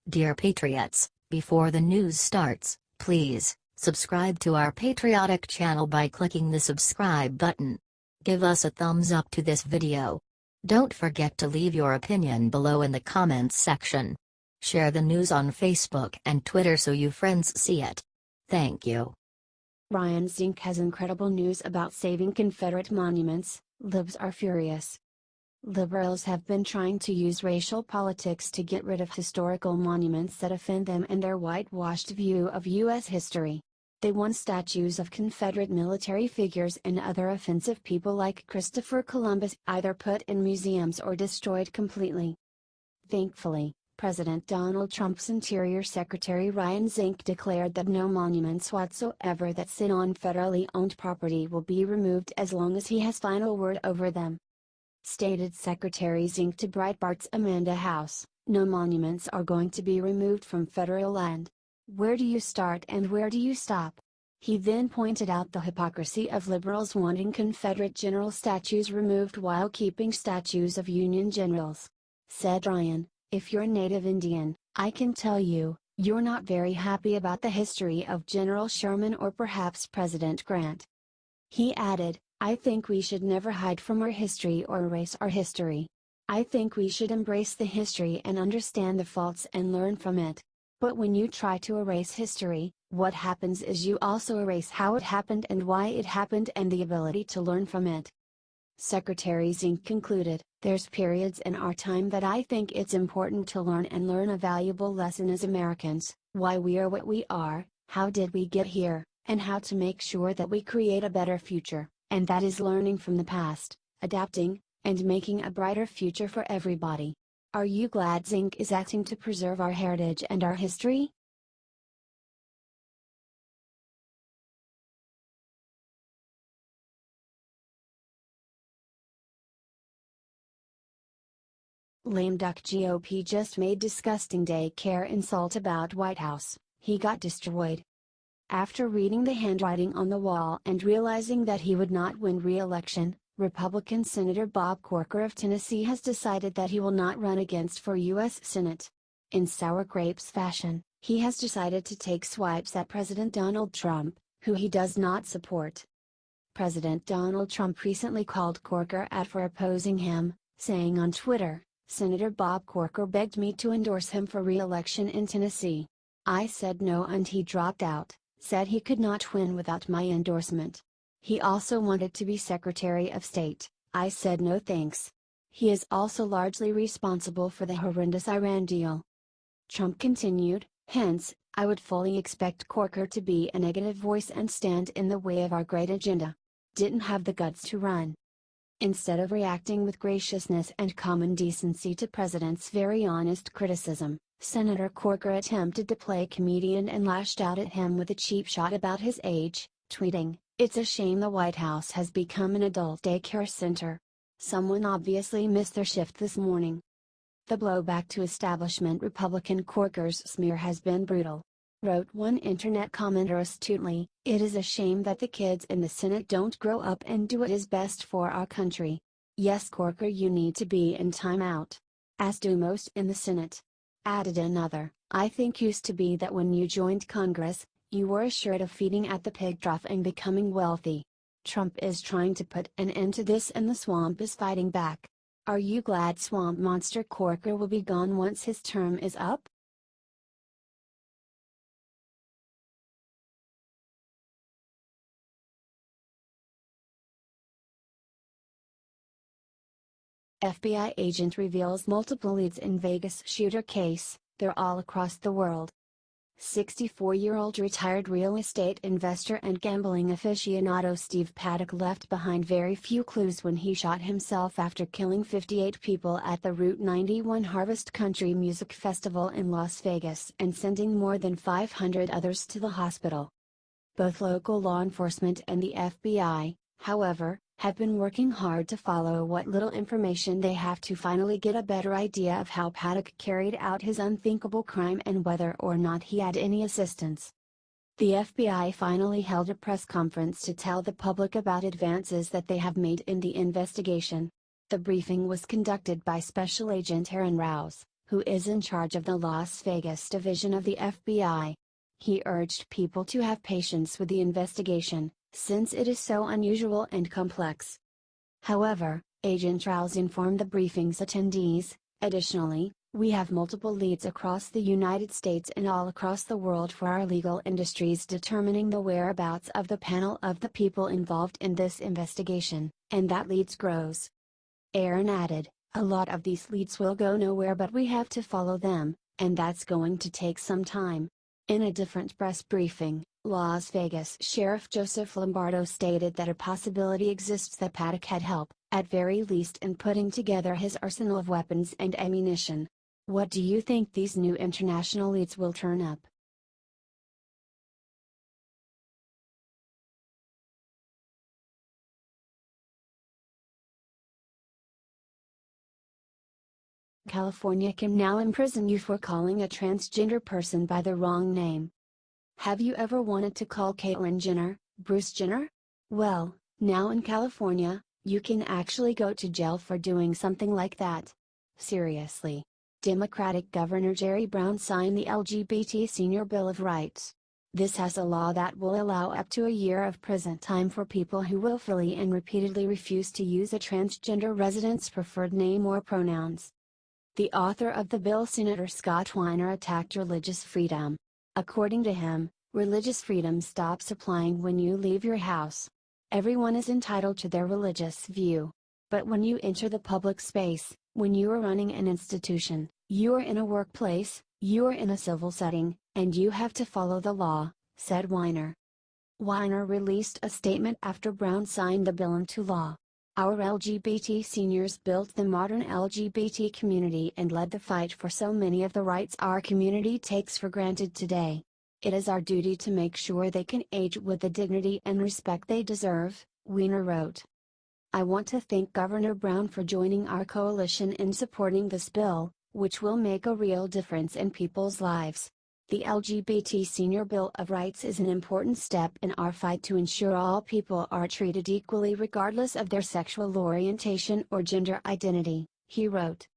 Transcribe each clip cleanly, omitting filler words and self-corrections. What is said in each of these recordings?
Dear Patriots, before the news starts, please subscribe to our patriotic channel by clicking the subscribe button. Give us a thumbs up to this video. Don't forget to leave your opinion below in the comments section. Share the news on Facebook and Twitter so you friends see it. Thank you. Ryan Zinke has incredible news about saving Confederate monuments. Libs are furious. Liberals have been trying to use racial politics to get rid of historical monuments that offend them and their whitewashed view of U.S. history. They want statues of Confederate military figures and other offensive people like Christopher Columbus either put in museums or destroyed completely. Thankfully, President Donald Trump's Interior Secretary Ryan Zinke declared that no monuments whatsoever that sit on federally owned property will be removed as long as he has final word over them. Stated Secretary Zinke to Breitbart's Amanda House, no monuments are going to be removed from federal land. Where do you start and where do you stop? He then pointed out the hypocrisy of liberals wanting Confederate general statues removed while keeping statues of Union generals. Said Ryan, if you're a native Indian, I can tell you, you're not very happy about the history of General Sherman or perhaps President Grant. He added, I think we should never hide from our history or erase our history. I think we should embrace the history and understand the faults and learn from it. But when you try to erase history, what happens is you also erase how it happened and why it happened and the ability to learn from it. Secretary Zinke concluded, there's periods in our time that I think it's important to learn a valuable lesson as Americans, why we are what we are, how did we get here, and how to make sure that we create a better future. And that is learning from the past, adapting, and making a brighter future for everybody. Are you glad Zinke is acting to preserve our heritage and our history? Lame duck GOP just made disgusting daycare insult about White House, he got destroyed. After reading the handwriting on the wall and realizing that he would not win re-election, Republican Senator Bob Corker of Tennessee has decided that he will not run against for U.S. Senate. In sour grapes fashion, he has decided to take swipes at President Donald Trump, who he does not support. President Donald Trump recently called Corker out for opposing him, saying on Twitter, Senator Bob Corker begged me to endorse him for re-election in Tennessee. I said no and he dropped out. Said he could not win without my endorsement. He also wanted to be Secretary of State. I said no thanks. He is also largely responsible for the horrendous Iran deal. Trump continued, hence, I would fully expect Corker to be a negative voice and stand in the way of our great agenda. Didn't have the guts to run. Instead of reacting with graciousness and common decency to President's very honest criticism, Senator Corker attempted to play comedian and lashed out at him with a cheap shot about his age, tweeting, it's a shame the White House has become an adult daycare center. Someone obviously missed their shift this morning. The blowback to establishment Republican Corker's smear has been brutal. Wrote one internet commenter astutely, it is a shame that the kids in the Senate don't grow up and do what is best for our country. Yes Corker, you need to be in timeout. As do most in the Senate. Added another, I think used to be that when you joined Congress, you were assured of feeding at the pig trough and becoming wealthy. Trump is trying to put an end to this and the swamp is fighting back. Are you glad swamp monster Corker will be gone once his term is up? FBI agent reveals multiple leads in Vegas shooter case, they're all across the world. 64-year-old retired real estate investor and gambling aficionado Steve Paddock left behind very few clues when he shot himself after killing 58 people at the Route 91 Harvest Country Music Festival in Las Vegas and sending more than 500 others to the hospital. Both local law enforcement and the FBI, however, have been working hard to follow what little information they have to finally get a better idea of how Paddock carried out his unthinkable crime and whether or not he had any assistance. The FBI finally held a press conference to tell the public about advances that they have made in the investigation. The briefing was conducted by Special Agent Aaron Rouse, who is in charge of the Las Vegas division of the FBI. He urged people to have patience with the investigation, since it is so unusual and complex. However, Agent Rouse informed the briefing's attendees, additionally, we have multiple leads across the United States and all across the world for our legal industries determining the whereabouts of the panel of the people involved in this investigation, and that leads grows. Aaron added, a lot of these leads will go nowhere, but we have to follow them, and that's going to take some time. In a different press briefing, Las Vegas Sheriff Joseph Lombardo stated that a possibility exists that Paddock had help, at very least in putting together his arsenal of weapons and ammunition. What do you think these new international leads will turn up? California can now imprison you for calling a transgender person by the wrong name. Have you ever wanted to call Caitlyn Jenner, Bruce Jenner? Well, now in California, you can actually go to jail for doing something like that. Seriously. Democratic Governor Jerry Brown signed the LGBT Senior Bill of Rights. This has a law that will allow up to a year of prison time for people who willfully and repeatedly refuse to use a transgender resident's preferred name or pronouns. The author of the bill, Senator Scott Weiner, attacked religious freedom. According to him, religious freedom stops applying when you leave your house. Everyone is entitled to their religious view. But when you enter the public space, when you are running an institution, you are in a workplace, you are in a civil setting, and you have to follow the law, said Weiner. Weiner released a statement after Brown signed the bill into law. Our LGBT seniors built the modern LGBT community and led the fight for so many of the rights our community takes for granted today. It is our duty to make sure they can age with the dignity and respect they deserve, Weiner wrote. I want to thank Governor Brown for joining our coalition in supporting this bill, which will make a real difference in people's lives. The LGBT Senior Bill of Rights is an important step in our fight to ensure all people are treated equally regardless of their sexual orientation or gender identity, he wrote.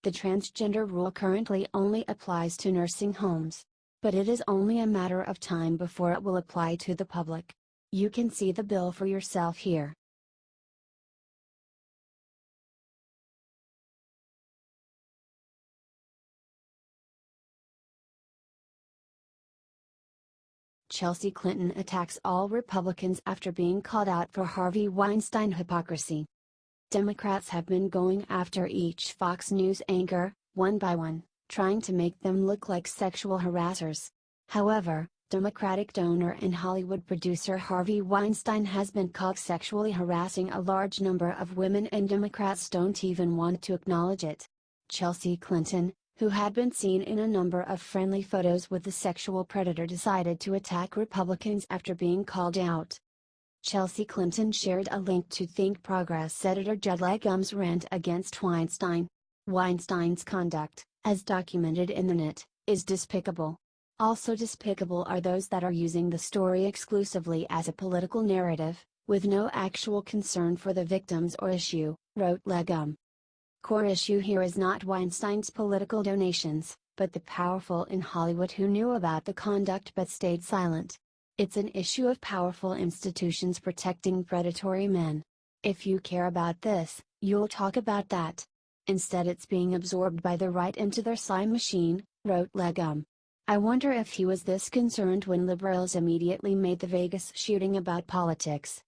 The transgender rule currently only applies to nursing homes. But it is only a matter of time before it will apply to the public. You can see the bill for yourself here. Chelsea Clinton attacks all Republicans after being called out for Harvey Weinstein hypocrisy. Democrats have been going after each Fox News anchor, one by one, trying to make them look like sexual harassers. However, Democratic donor and Hollywood producer Harvey Weinstein has been caught sexually harassing a large number of women, and Democrats don't even want to acknowledge it. Chelsea Clinton, who had been seen in a number of friendly photos with the sexual predator, decided to attack Republicans after being called out. Chelsea Clinton shared a link to Think Progress editor Judd Legum's rant against Weinstein. Weinstein's conduct, as documented in the net, is despicable. Also despicable are those that are using the story exclusively as a political narrative, with no actual concern for the victims or issue, wrote Legum. Core issue here is not Weinstein's political donations, but the powerful in Hollywood who knew about the conduct but stayed silent. It's an issue of powerful institutions protecting predatory men. If you care about this, you'll talk about that. Instead, it's being absorbed by the right into their slime machine, wrote Legum. I wonder if he was this concerned when liberals immediately made the Vegas shooting about politics.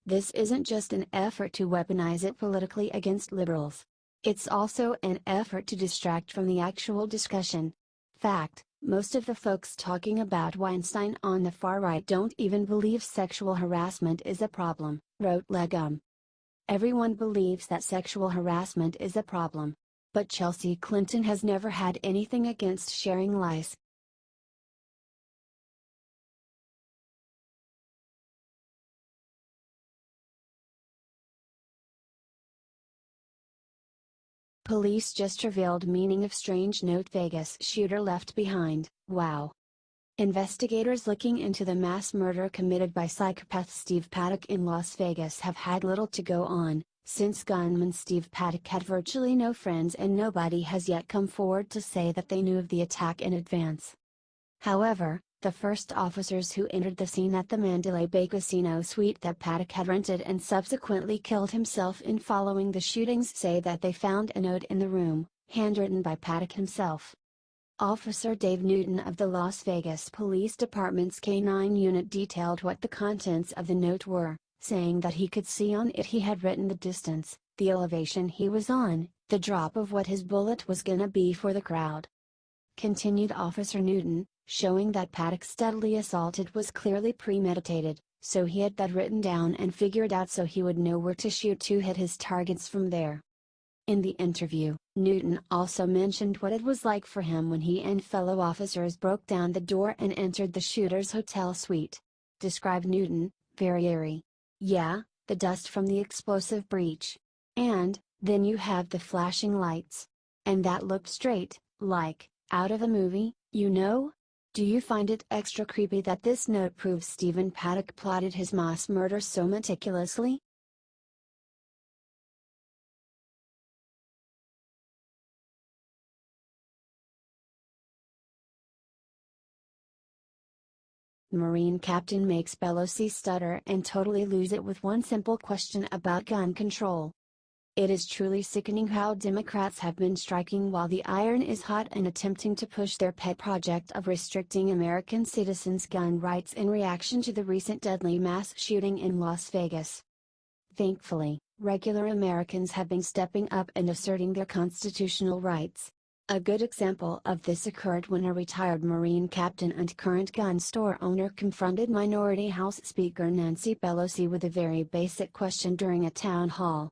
This isn't just an effort to weaponize it politically against liberals. It's also an effort to distract from the actual discussion. Fact, most of the folks talking about Weinstein on the far right don't even believe sexual harassment is a problem, wrote Legum. Everyone believes that sexual harassment is a problem. But Chelsea Clinton has never had anything against sharing lies. Police just revealed meaning of strange note Vegas shooter left behind. Wow. Investigators looking into the mass murder committed by psychopath Steve Paddock in Las Vegas have had little to go on, Since gunman Steve Paddock had virtually no friends and nobody has yet come forward to say that they knew of the attack in advance. However, the first officers who entered the scene at the Mandalay Bay Casino suite that Paddock had rented and subsequently killed himself in following the shootings say that they found a note in the room, handwritten by Paddock himself. Officer Dave Newton of the Las Vegas Police Department's K-9 unit detailed what the contents of the note were, saying that he could see on it he had written the distance, the elevation he was on, the drop of what his bullet was gonna be for the crowd. Continued Officer Newton, showing that Paddock's deadly assault was clearly premeditated, so he had that written down and figured out so he would know where to shoot to hit his targets from there. In the interview, Newton also mentioned what it was like for him when he and fellow officers broke down the door and entered the shooter's hotel suite. Described Newton, very eerie. Yeah, the dust from the explosive breach. And, then you have the flashing lights. And that looked straight, like, out of a movie, you know? Do you find it extra creepy that this note proves Stephen Paddock plotted his mass murder so meticulously? Marine captain makes Bellows stutter and totally lose it with one simple question about gun control. It is truly sickening how Democrats have been striking while the iron is hot and attempting to push their pet project of restricting American citizens' gun rights in reaction to the recent deadly mass shooting in Las Vegas. Thankfully, regular Americans have been stepping up and asserting their constitutional rights. A good example of this occurred when a retired Marine captain and current gun store owner confronted Minority House Speaker Nancy Pelosi with a very basic question during a town hall.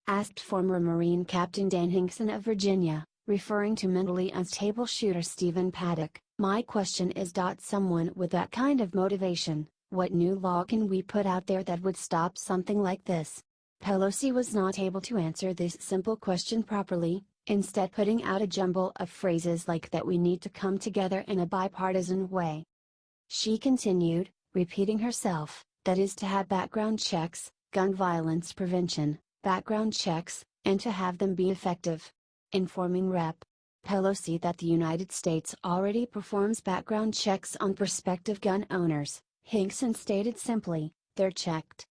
Asked former Marine Captain Dan Hinkson of Virginia, referring to mentally unstable shooter Stephen Paddock, "My question is: someone with that kind of motivation, what new law can we put out there that would stop something like this?" Pelosi was not able to answer this simple question properly, instead putting out a jumble of phrases like that we need to come together in a bipartisan way. She continued, repeating herself, that is to have background checks, gun violence prevention, background checks, and to have them be effective. Informing Rep. Pelosi that the United States already performs background checks on prospective gun owners, Hinkson stated simply, "They're checked."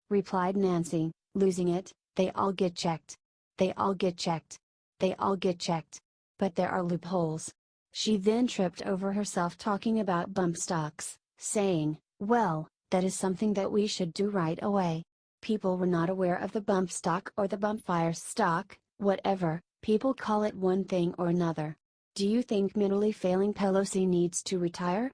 Replied Nancy, losing it, "They all get checked. They all get checked. They all get checked. But there are loopholes." She then tripped over herself talking about bump stocks, saying, "Well, that is something that we should do right away. People were not aware of the bump stock or the bump fire stock, whatever, people call it one thing or another. Do you think mentally failing Pelosi needs to retire?